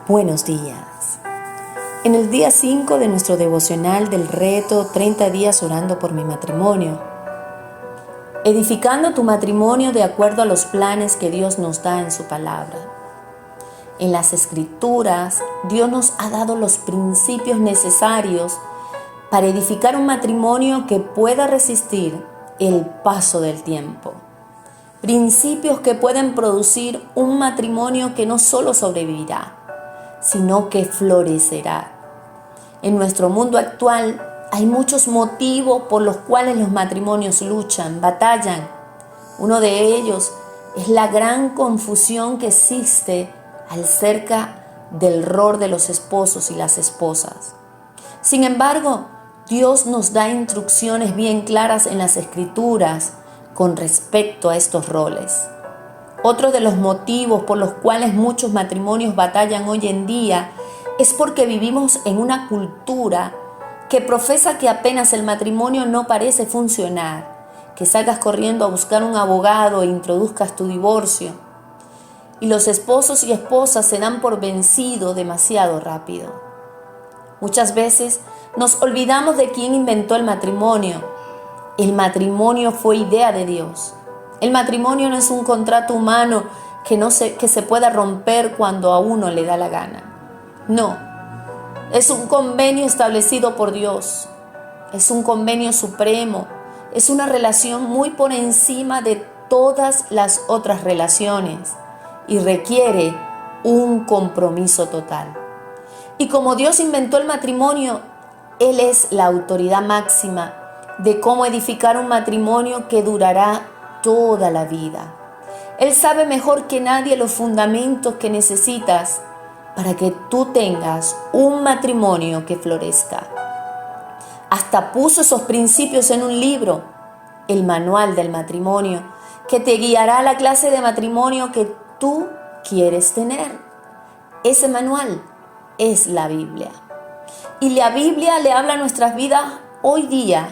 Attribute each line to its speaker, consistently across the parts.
Speaker 1: Buenos días. En el día 5 de nuestro devocional del reto 30 días orando por mi matrimonio, edificando tu matrimonio de acuerdo a los planes que Dios nos da en su palabra. En las Escrituras, Dios nos ha dado los principios necesarios para edificar un matrimonio que pueda resistir el paso del tiempo. Principios que pueden producir un matrimonio que no solo sobrevivirá, sino que florecerá. En nuestro mundo actual hay muchos motivos por los cuales los matrimonios luchan, batallan. Uno de ellos es la gran confusión que existe acerca del rol de los esposos y las esposas. Sin embargo, Dios nos da instrucciones bien claras en las Escrituras con respecto a estos roles. Otro de los motivos por los cuales muchos matrimonios batallan hoy en día es porque vivimos en una cultura que profesa que apenas el matrimonio no parece funcionar, que salgas corriendo a buscar un abogado e introduzcas tu divorcio. Y los esposos y esposas se dan por vencidos demasiado rápido. Muchas veces nos olvidamos de quién inventó el matrimonio. El matrimonio fue idea de Dios. El matrimonio no es un contrato humano que se pueda romper cuando a uno le da la gana. No, es un convenio establecido por Dios. Es un convenio supremo. Es una relación muy por encima de todas las otras relaciones y requiere un compromiso total. Y como Dios inventó el matrimonio, Él es la autoridad máxima de cómo edificar un matrimonio que durará toda la vida. Él sabe mejor que nadie los fundamentos que necesitas para que tú tengas un matrimonio que florezca. Hasta puso esos principios en un libro, el manual del matrimonio, que te guiará a la clase de matrimonio que tú quieres tener. Ese manual es la Biblia. Y la Biblia le habla a nuestras vidas hoy día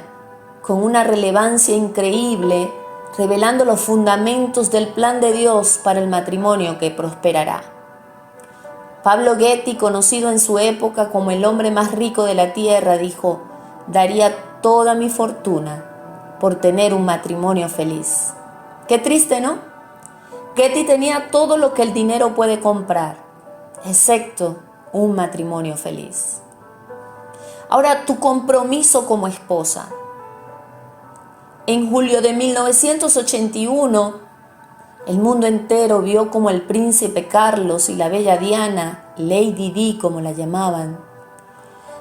Speaker 1: con una relevancia increíble, revelando los fundamentos del plan de Dios para el matrimonio que prosperará. Pablo Getty, conocido en su época como el hombre más rico de la tierra, dijo: daría toda mi fortuna por tener un matrimonio feliz. Qué triste, ¿no? Getty tenía todo lo que el dinero puede comprar, excepto un matrimonio feliz. Ahora, tu compromiso como esposa. En julio de 1981, el mundo entero vio como el príncipe Carlos y la bella Diana, Lady Di como la llamaban,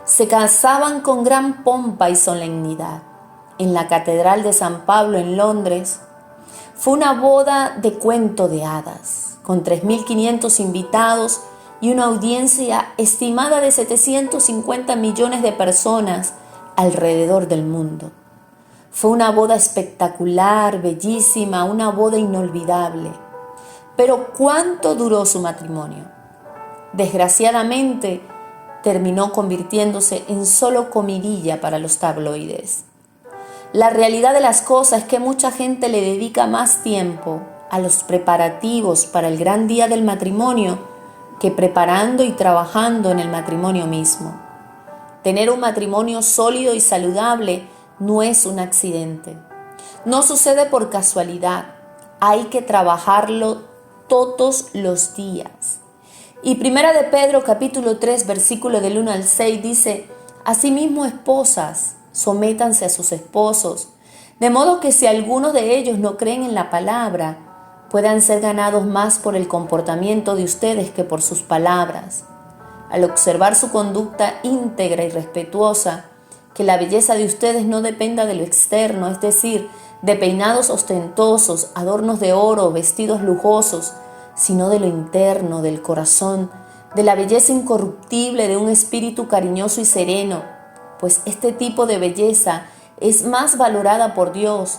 Speaker 1: se casaban con gran pompa y solemnidad en la Catedral de San Pablo en Londres. Fue una boda de cuento de hadas, con 3.500 invitados y una audiencia estimada de 750 millones de personas alrededor del mundo. Fue una boda espectacular, bellísima, una boda inolvidable. Pero ¿cuánto duró su matrimonio? Desgraciadamente, terminó convirtiéndose en solo comidilla para los tabloides. La realidad de las cosas es que mucha gente le dedica más tiempo a los preparativos para el gran día del matrimonio que preparando y trabajando en el matrimonio mismo. Tener un matrimonio sólido y saludable no es un accidente. No sucede por casualidad. Hay que trabajarlo todos los días. Y Primera de Pedro capítulo 3 versículo del 1 al 6 dice: asimismo, esposas, sométanse a sus esposos, de modo que si algunos de ellos no creen en la palabra, puedan ser ganados más por el comportamiento de ustedes que por sus palabras. Al observar su conducta íntegra y respetuosa, que la belleza de ustedes no dependa de lo externo, es decir, de peinados ostentosos, adornos de oro, vestidos lujosos, sino de lo interno, del corazón, de la belleza incorruptible de un espíritu cariñoso y sereno, pues este tipo de belleza es más valorada por Dios,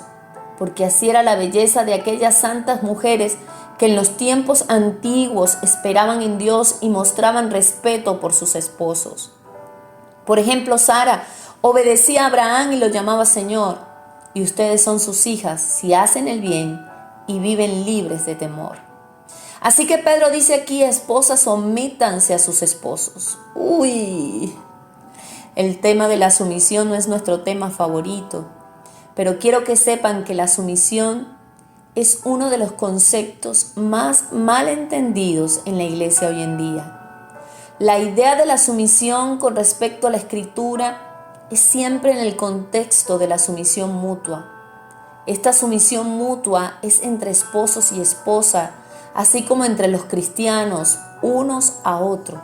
Speaker 1: porque así era la belleza de aquellas santas mujeres que en los tiempos antiguos esperaban en Dios y mostraban respeto por sus esposos. Por ejemplo, Sara obedecía a Abraham y lo llamaba Señor, y ustedes son sus hijas si hacen el bien y viven libres de temor. Así que Pedro dice aquí, esposas, sométanse a sus esposos. El tema de la sumisión no es nuestro tema favorito, pero quiero que sepan que la sumisión es uno de los conceptos más mal entendidos en la iglesia hoy en día. La idea de la sumisión con respecto a la Escritura es siempre en el contexto de la sumisión mutua. Esta sumisión mutua es entre esposos y esposa, así como entre los cristianos, unos a otros.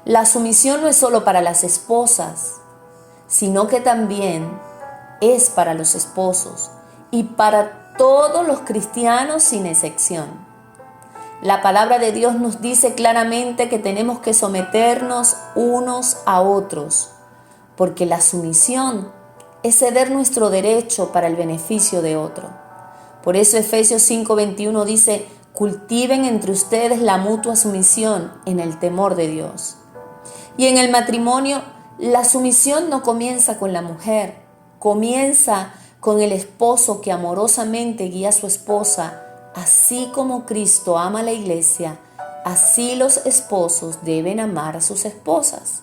Speaker 1: La sumisión no es solo para las esposas, sino que también es para los esposos y para todos los cristianos sin excepción. La palabra de Dios nos dice claramente que tenemos que someternos unos a otros, porque la sumisión es ceder nuestro derecho para el beneficio de otro. Por eso Efesios 5:21 dice, cultiven entre ustedes la mutua sumisión en el temor de Dios. Y en el matrimonio, la sumisión no comienza con la mujer, comienza con el esposo que amorosamente guía a su esposa. Así como Cristo ama a la iglesia, así los esposos deben amar a sus esposas.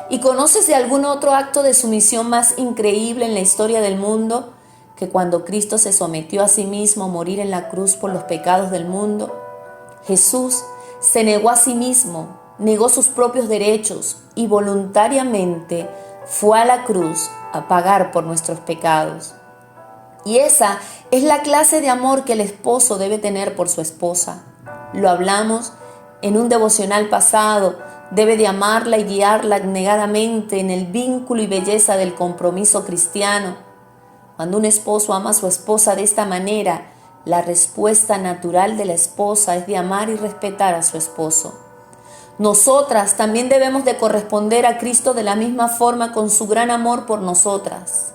Speaker 1: ¿Y conoces de algún otro acto de sumisión más increíble en la historia del mundo que cuando Cristo se sometió a sí mismo a morir en la cruz por los pecados del mundo? Jesús se negó a sí mismo, negó sus propios derechos y voluntariamente fue a la cruz a pagar por nuestros pecados. Y esa es la clase de amor que el esposo debe tener por su esposa. Lo hablamos en un devocional pasado. Debe de amarla y guiarla abnegadamente en el vínculo y belleza del compromiso cristiano. Cuando un esposo ama a su esposa de esta manera, la respuesta natural de la esposa es de amar y respetar a su esposo. Nosotras también debemos de corresponder a Cristo de la misma forma con su gran amor por nosotras.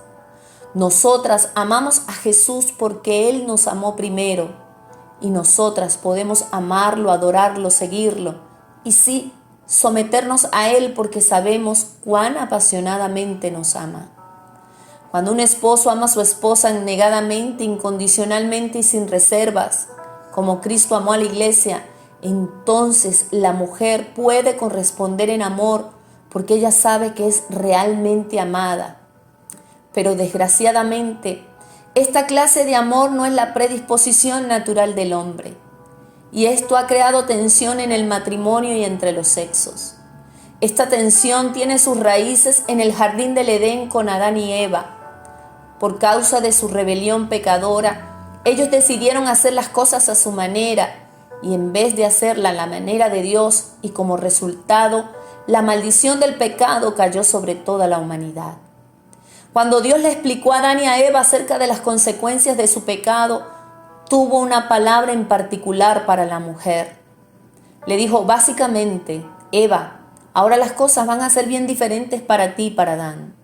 Speaker 1: Nosotras amamos a Jesús porque Él nos amó primero y nosotras podemos amarlo, adorarlo, seguirlo y sí, someternos a Él porque sabemos cuán apasionadamente nos ama. Cuando un esposo ama a su esposa abnegadamente, incondicionalmente y sin reservas, como Cristo amó a la iglesia, entonces la mujer puede corresponder en amor porque ella sabe que es realmente amada. Pero desgraciadamente, esta clase de amor no es la predisposición natural del hombre. Y esto ha creado tensión en el matrimonio y entre los sexos. Esta tensión tiene sus raíces en el jardín del Edén con Adán y Eva. Por causa de su rebelión pecadora, ellos decidieron hacer las cosas a su manera y en vez de hacerla a la manera de Dios y como resultado, la maldición del pecado cayó sobre toda la humanidad. Cuando Dios le explicó a Adán y a Eva acerca de las consecuencias de su pecado, tuvo una palabra en particular para la mujer. Le dijo básicamente, Eva, ahora las cosas van a ser bien diferentes para ti y para Adán.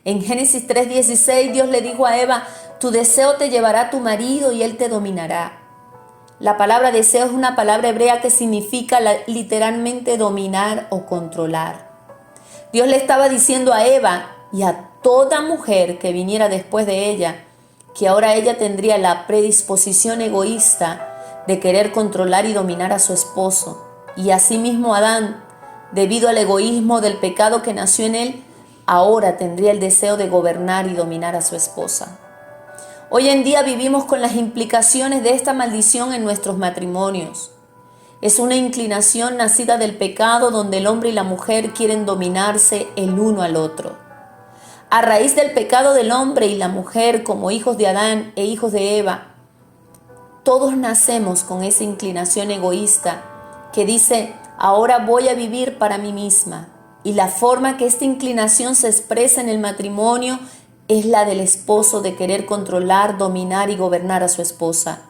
Speaker 1: En Génesis 3:16 Dios le dijo a Eva, tu deseo te llevará a tu marido y él te dominará. La palabra deseo es una palabra hebrea que significa literalmente dominar o controlar. Dios le estaba diciendo a Eva y a toda mujer que viniera después de ella, que ahora ella tendría la predisposición egoísta de querer controlar y dominar a su esposo. Y asimismo Adán, debido al egoísmo del pecado que nació en él, ahora tendría el deseo de gobernar y dominar a su esposa. Hoy en día vivimos con las implicaciones de esta maldición en nuestros matrimonios. Es una inclinación nacida del pecado donde el hombre y la mujer quieren dominarse el uno al otro. A raíz del pecado del hombre y la mujer como hijos de Adán e hijos de Eva, todos nacemos con esa inclinación egoísta que dice, ahora voy a vivir para mí misma. Y la forma que esta inclinación se expresa en el matrimonio es la del esposo de querer controlar, dominar y gobernar a su esposa.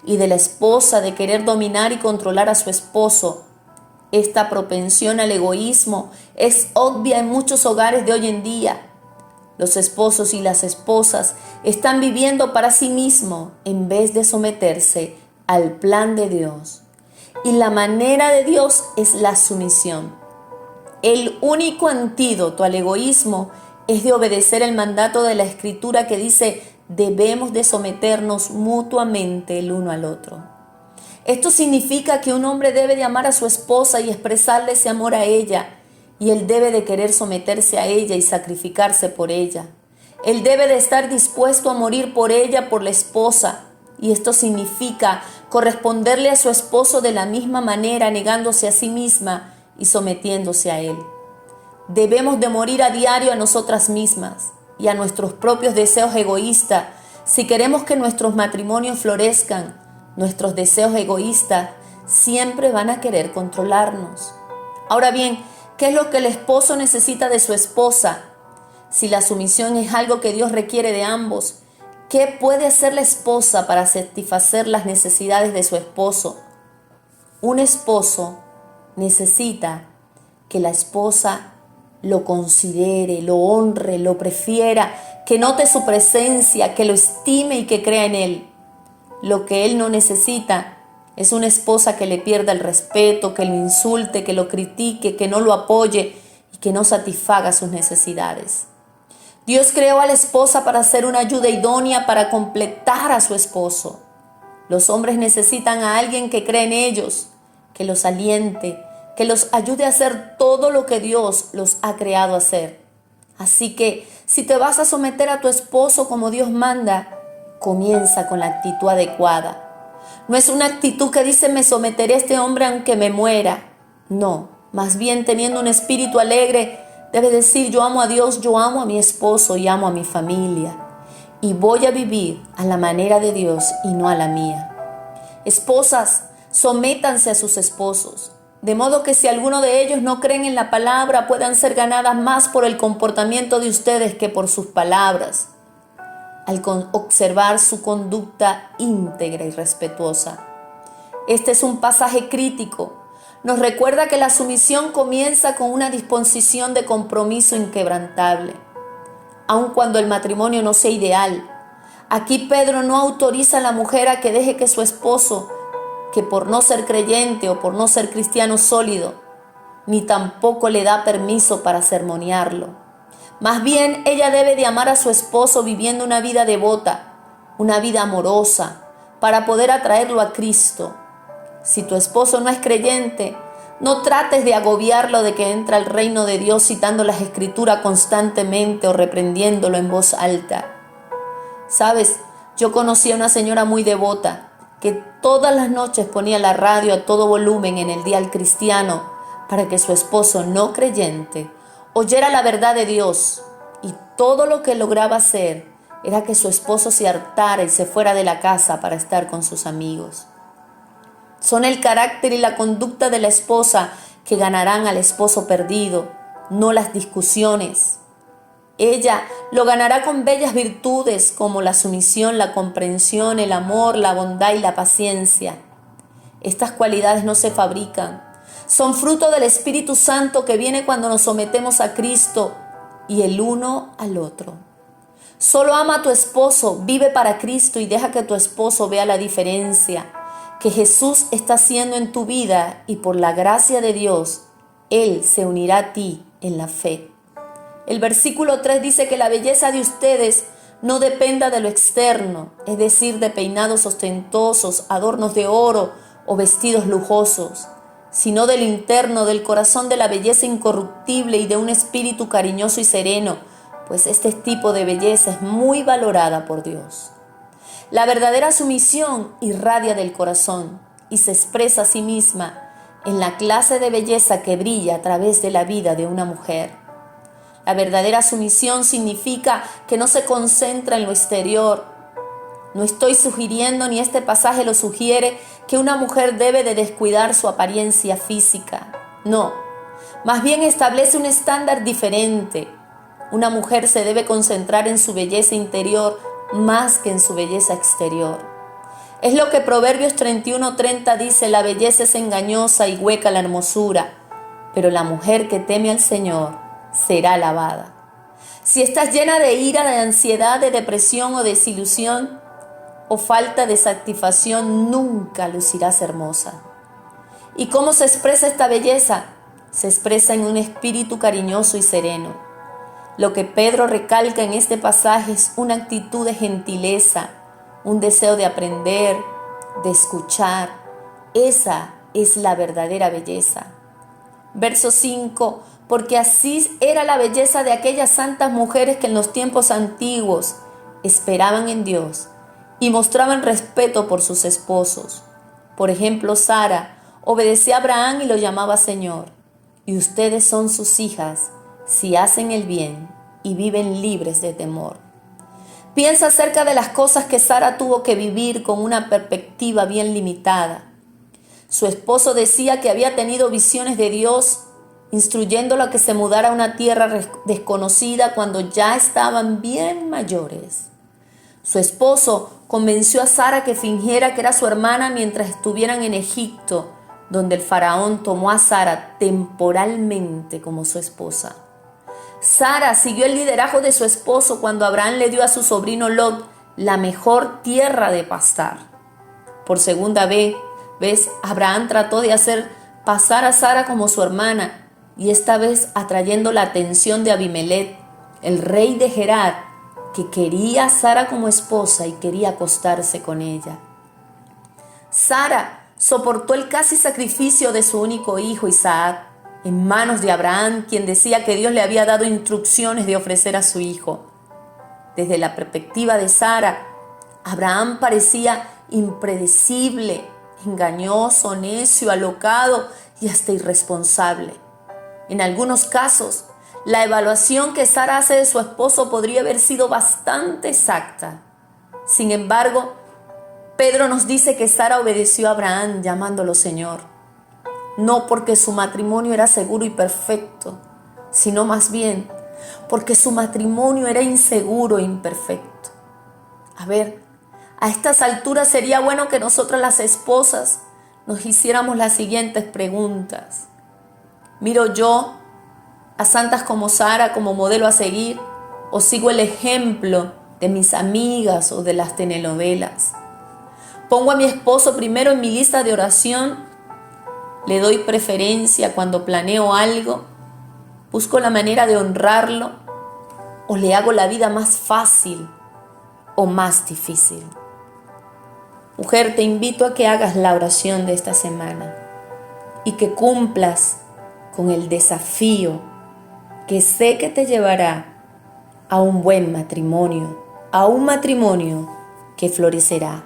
Speaker 1: Y de la esposa de querer dominar y controlar a su esposo. Esta propensión al egoísmo es obvia en muchos hogares de hoy en día. Los esposos y las esposas están viviendo para sí mismos en vez de someterse al plan de Dios. Y la manera de Dios es la sumisión. El único antídoto al egoísmo es de obedecer el mandato de la Escritura que dice, debemos de someternos mutuamente el uno al otro. Esto significa que un hombre debe de amar a su esposa y expresarle ese amor a ella, y él debe de querer someterse a ella y sacrificarse por ella. Él debe de estar dispuesto a morir por ella, por la esposa, y esto significa corresponderle a su esposo de la misma manera, negándose a sí misma y sometiéndose a él. Debemos de morir a diario a nosotras mismas y a nuestros propios deseos egoístas si queremos que nuestros matrimonios florezcan. Nuestros deseos egoístas siempre van a querer controlarnos. Ahora bien, ¿qué es lo que el esposo necesita de su esposa? Si la sumisión es algo que Dios requiere de ambos, ¿qué puede hacer la esposa para satisfacer las necesidades de su esposo? Un esposo necesita que la esposa lo considere, lo honre, lo prefiera, que note su presencia, que lo estime y que crea en él. Lo que él no necesita es una esposa que le pierda el respeto, que lo insulte, que lo critique, que no lo apoye y que no satisfaga sus necesidades. Dios creó a la esposa para ser una ayuda idónea para completar a su esposo. Los hombres necesitan a alguien que cree en ellos, que los aliente, que los ayude a hacer todo lo que Dios los ha creado a hacer. Así que, si te vas a someter a tu esposo como Dios manda, comienza con la actitud adecuada. No es una actitud que dice me someteré a este hombre aunque me muera. No, más bien teniendo un espíritu alegre, debes decir yo amo a Dios, yo amo a mi esposo y amo a mi familia. Y voy a vivir a la manera de Dios y no a la mía. Esposas, sométanse a sus esposos, de modo que si alguno de ellos no creen en la palabra, puedan ser ganadas más por el comportamiento de ustedes que por sus palabras, al observar su conducta íntegra y respetuosa. Este es un pasaje crítico. Nos recuerda que la sumisión comienza con una disposición de compromiso inquebrantable, aun cuando el matrimonio no sea ideal. Aquí Pedro no autoriza a la mujer a que deje que su esposo, que por no ser creyente o por no ser cristiano sólido, ni tampoco le da permiso para sermonearlo. Más bien, ella debe de amar a su esposo viviendo una vida devota, una vida amorosa, para poder atraerlo a Cristo. Si tu esposo no es creyente, no trates de agobiarlo de que entra al reino de Dios citando las Escrituras constantemente o reprendiéndolo en voz alta. ¿Sabes? Yo conocí a una señora muy devota que todas las noches ponía la radio a todo volumen en el dial cristiano para que su esposo no creyente oyera la verdad de Dios, y todo lo que lograba hacer era que su esposo se hartara y se fuera de la casa para estar con sus amigos. Son el carácter y la conducta de la esposa que ganarán al esposo perdido, no las discusiones. Ella lo ganará con bellas virtudes como la sumisión, la comprensión, el amor, la bondad y la paciencia. Estas cualidades no se fabrican. Son fruto del Espíritu Santo que viene cuando nos sometemos a Cristo y el uno al otro. Solo ama a tu esposo, vive para Cristo y deja que tu esposo vea la diferencia que Jesús está haciendo en tu vida, y por la gracia de Dios, Él se unirá a ti en la fe. El versículo 3 dice que la belleza de ustedes no dependa de lo externo, es decir, de peinados ostentosos, adornos de oro o vestidos lujosos, sino del interno, del corazón, de la belleza incorruptible y de un espíritu cariñoso y sereno, pues este tipo de belleza es muy valorada por Dios. La verdadera sumisión irradia del corazón y se expresa a sí misma en la clase de belleza que brilla a través de la vida de una mujer. La verdadera sumisión significa que no se concentra en lo exterior. No estoy sugiriendo, ni este pasaje lo sugiere, que una mujer debe de descuidar su apariencia física. No, más bien establece un estándar diferente. Una mujer se debe concentrar en su belleza interior más que en su belleza exterior. Es lo que Proverbios 31:30 dice: la belleza es engañosa y hueca la hermosura, pero la mujer que teme al Señor será alabada. Si estás llena de ira, de ansiedad, de depresión o desilusión o falta de satisfacción, nunca lucirás hermosa. ¿Y cómo se expresa esta belleza? Se expresa en un espíritu cariñoso y sereno. Lo que Pedro recalca en este pasaje es una actitud de gentileza, un deseo de aprender, de escuchar, Esa es la verdadera belleza. Verso 5. Porque así era la belleza de aquellas santas mujeres que en los tiempos antiguos esperaban en Dios y mostraban respeto por sus esposos. Por ejemplo, Sara obedecía a Abraham y lo llamaba Señor. Y ustedes son sus hijas si hacen el bien y viven libres de temor. Piensa acerca de las cosas que Sara tuvo que vivir con una perspectiva bien limitada. Su esposo decía que había tenido visiones de Dios, instruyéndolo a que se mudara a una tierra desconocida cuando ya estaban bien mayores. Su esposo convenció a Sara que fingiera que era su hermana mientras estuvieran en Egipto, donde el faraón tomó a Sara temporalmente como su esposa. Sara siguió el liderazgo de su esposo cuando Abraham le dio a su sobrino Lot la mejor tierra de pastar. Por segunda vez, Abraham trató de hacer pasar a Sara como su hermana, y esta vez atrayendo la atención de Abimelech, el rey de Gerar, que quería a Sara como esposa y quería acostarse con ella. Sara soportó el casi sacrificio de su único hijo Isaac en manos de Abraham, quien decía que Dios le había dado instrucciones de ofrecer a su hijo. Desde la perspectiva de Sara, Abraham parecía impredecible, engañoso, necio, alocado y hasta irresponsable. En algunos casos, la evaluación que Sara hace de su esposo podría haber sido bastante exacta. Sin embargo, Pedro nos dice que Sara obedeció a Abraham llamándolo Señor, no porque su matrimonio era seguro y perfecto, sino más bien porque su matrimonio era inseguro e imperfecto. A estas alturas sería bueno que nosotras las esposas nos hiciéramos las siguientes preguntas. ¿Miro yo a santas como Sara como modelo a seguir o sigo el ejemplo de mis amigas o de las telenovelas? ¿Pongo a mi esposo primero en mi lista de oración? ¿Le doy preferencia cuando planeo algo? ¿Busco la manera de honrarlo? ¿O le hago la vida más fácil o más difícil? Mujer, te invito a que hagas la oración de esta semana y que cumplas con el desafío que sé que te llevará a un buen matrimonio, a un matrimonio que florecerá.